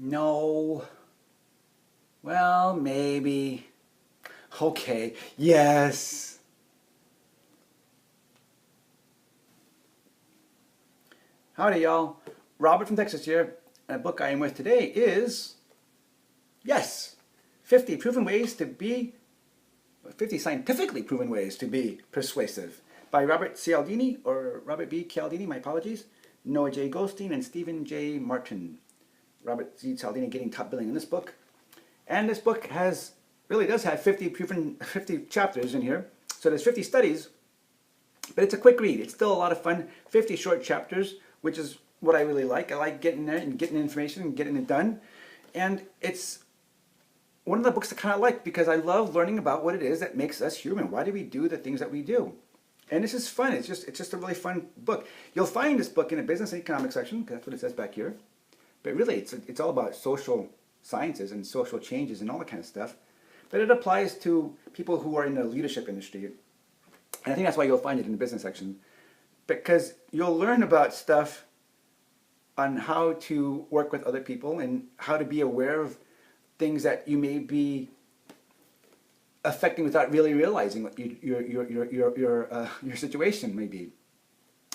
No. Well, maybe. Okay. Yes. Howdy, y'all. Robert from Texas here. And the book I am with today is, yes, 50 proven ways to be, 50 scientifically proven ways to be persuasive by Robert Cialdini, or Robert B. Cialdini, my apologies, Noah J. Goldstein, and Stephen J. Martin. Robert C. Cialdini getting top billing in this book. And this book really does have 50 chapters in here. So there's 50 studies, but it's a quick read. It's still a lot of fun. 50 short chapters, which is what I really like. I like getting there and getting information and getting it done. And it's one of the books I kind of like because I love learning about what it is that makes us human. Why do we do the things that we do? And this is fun. It's just a really fun book. You'll find this book in the business and economics section, because that's what it says back here. But really, it's all about social sciences and social changes and all that kind of stuff. But it applies to people who are in the leadership industry. And I think that's why you'll find it in the business section. Because you'll learn about stuff on how to work with other people and how to be aware of things that you may be affecting without really realizing what your situation may be.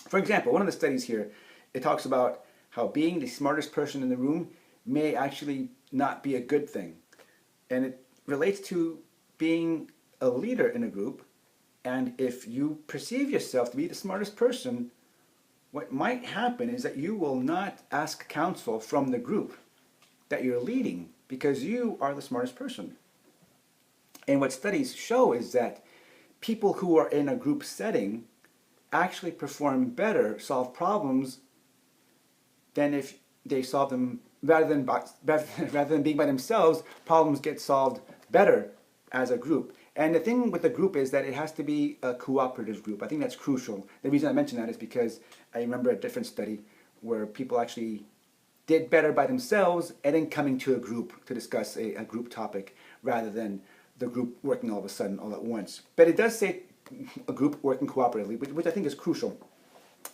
For example, one of the studies here, it talks about how being the smartest person in the room may actually not be a good thing. And it relates to being a leader in a group. And if you perceive yourself to be the smartest person, what might happen is that you will not ask counsel from the group that you're leading because you are the smartest person. And what studies show is that people who are in a group setting actually perform better, solve problems, than if they solve them rather than being by themselves. Problems get solved better as a group. And the thing with the group is that it has to be a cooperative group. I think that's crucial. The reason I mention that is because I remember a different study where people actually did better by themselves and then coming to a group to discuss a group topic rather than the group working all of a sudden all at once. But it does say a group working cooperatively, which I think is crucial.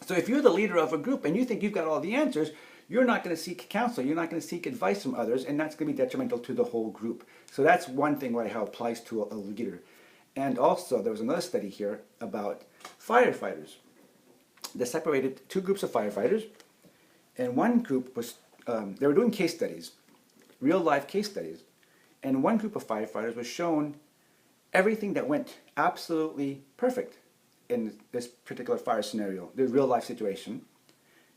So if you're the leader of a group and you think you've got all the answers, you're not going to seek counsel, you're not going to seek advice from others, and that's going to be detrimental to the whole group. So that's one thing how it applies to a leader. And also, there was another study here about firefighters. They separated two groups of firefighters, and one group was, they were doing case studies, real life case studies, and one group of firefighters was shown everything that went absolutely perfect in this particular fire scenario, the real life situation.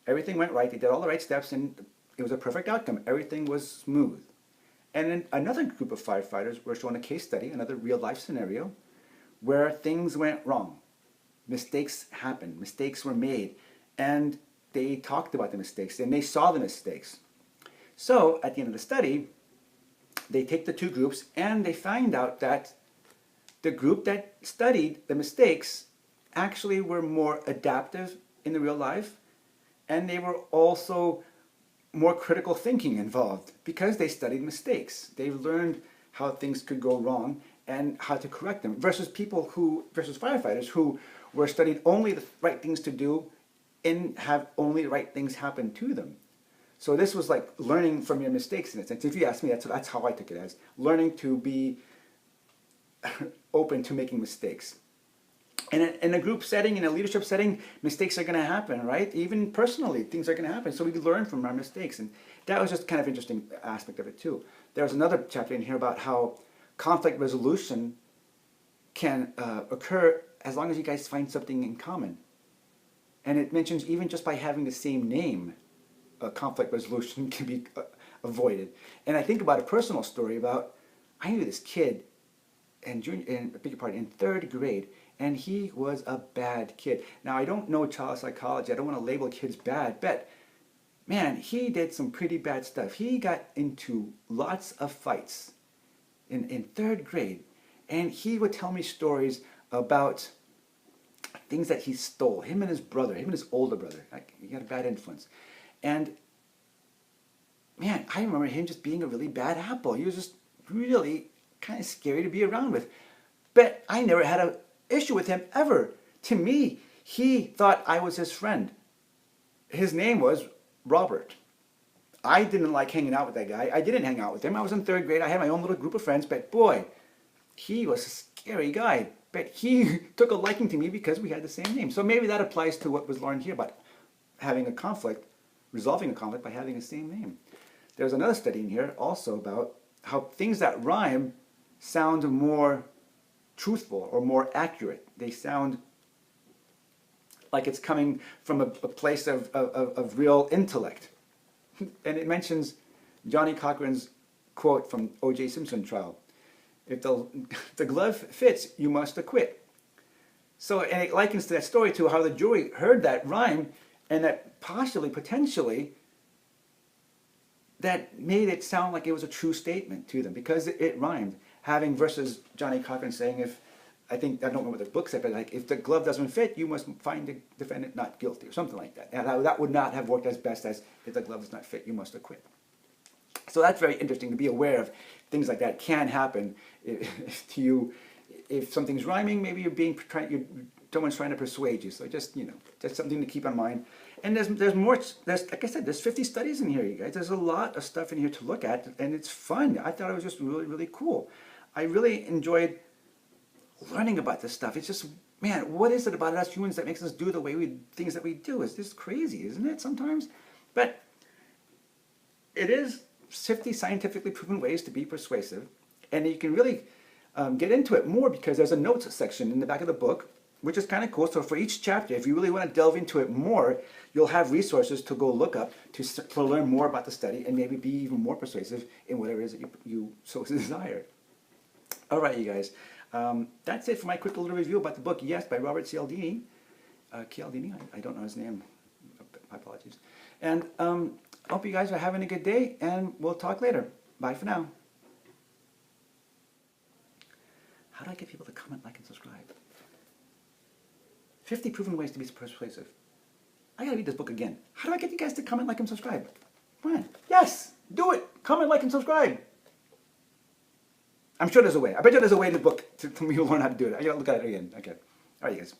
Everything went right, they did all the right steps, and it was a perfect outcome. Everything was smooth. And then another group of firefighters were shown a case study, another real life scenario, where things went wrong. Mistakes happened, mistakes were made, and they talked about the mistakes, and they saw the mistakes. So, at the end of the study, they take the two groups, and they find out that the group that studied the mistakes actually were more adaptive in the real life, and they were also more critical thinking involved because they studied mistakes. They learned how things could go wrong and how to correct them versus firefighters who were studied only the right things to do and have only the right things happen to them. So this was like learning from your mistakes in a sense. If you ask me, that's how I took it, as learning to be open to making mistakes. In a group setting, in a leadership setting, mistakes are going to happen, right? Even personally, things are going to happen. So we learn from our mistakes. And that was just kind of interesting aspect of it too. There was another chapter in here about how conflict resolution can occur as long as you guys find something in common. And it mentions even just by having the same name, conflict resolution can be avoided. And I think about a personal story about, I knew this kid in third grade, and he was a bad kid. Now, I don't know child psychology. I don't want to label kids bad, but man, he did some pretty bad stuff. He got into lots of fights in third grade, and he would tell me stories about things that he stole. Him and his brother, him and his older brother. He had a bad influence. And man, I remember him just being a really bad apple. He was just really kind of scary to be around with. But I never had an issue with him ever. To me, he thought I was his friend. His name was Robert. I didn't like hanging out with that guy. I didn't hang out with him. I was in third grade. I had my own little group of friends, but boy, he was a scary guy. But he took a liking to me because we had the same name. So maybe that applies to what was learned here about having a conflict, resolving a conflict by having the same name. There's another study in here also about how things that rhyme sound more truthful or more accurate. They sound like it's coming from a place of real intellect. And it mentions Johnny Cochran's quote from O.J. Simpson trial. If the glove fits, you must acquit. So, and it likens to that story to how the jury heard that rhyme and that potentially, that made it sound like it was a true statement to them because it rhymed. Having versus Johnny Cochran saying, I don't remember what the book said, but like, if the glove doesn't fit, you must find the defendant not guilty or something like that. And that would not have worked as best as if the glove does not fit, you must acquit. So that's very interesting to be aware of. Things like that can happen to you. If something's rhyming, maybe someone's trying to persuade you. So just, that's something to keep in mind. And there's more, like I said, there's 50 studies in here, you guys. There's a lot of stuff in here to look at, and it's fun. I thought it was just really, really cool. I really enjoyed learning about this stuff. It's just, man, what is it about us humans that makes us do things that we do? It's just crazy, isn't it, sometimes? But it is 50 scientifically proven ways to be persuasive, and you can really get into it more because there's a notes section in the back of the book, which is kind of cool. So for each chapter, if you really want to delve into it more, you'll have resources to go look up to learn more about the study and maybe be even more persuasive in whatever it is that you so desire. All right, you guys. That's it for my quick little review about the book, Yes, by Robert Cialdini. Cialdini, I don't know his name. My apologies. And I hope you guys are having a good day, and we'll talk later. Bye for now. How do I get people to comment, like, and subscribe? 50 proven ways to be persuasive. I gotta read this book again. How do I get you guys to comment, like, and subscribe? Come on. Yes! Do it! Comment, like, and subscribe. I'm sure there's a way. I bet you there's a way in the book to me to learn how to do it. I gotta look at it again. Okay. All right, you guys.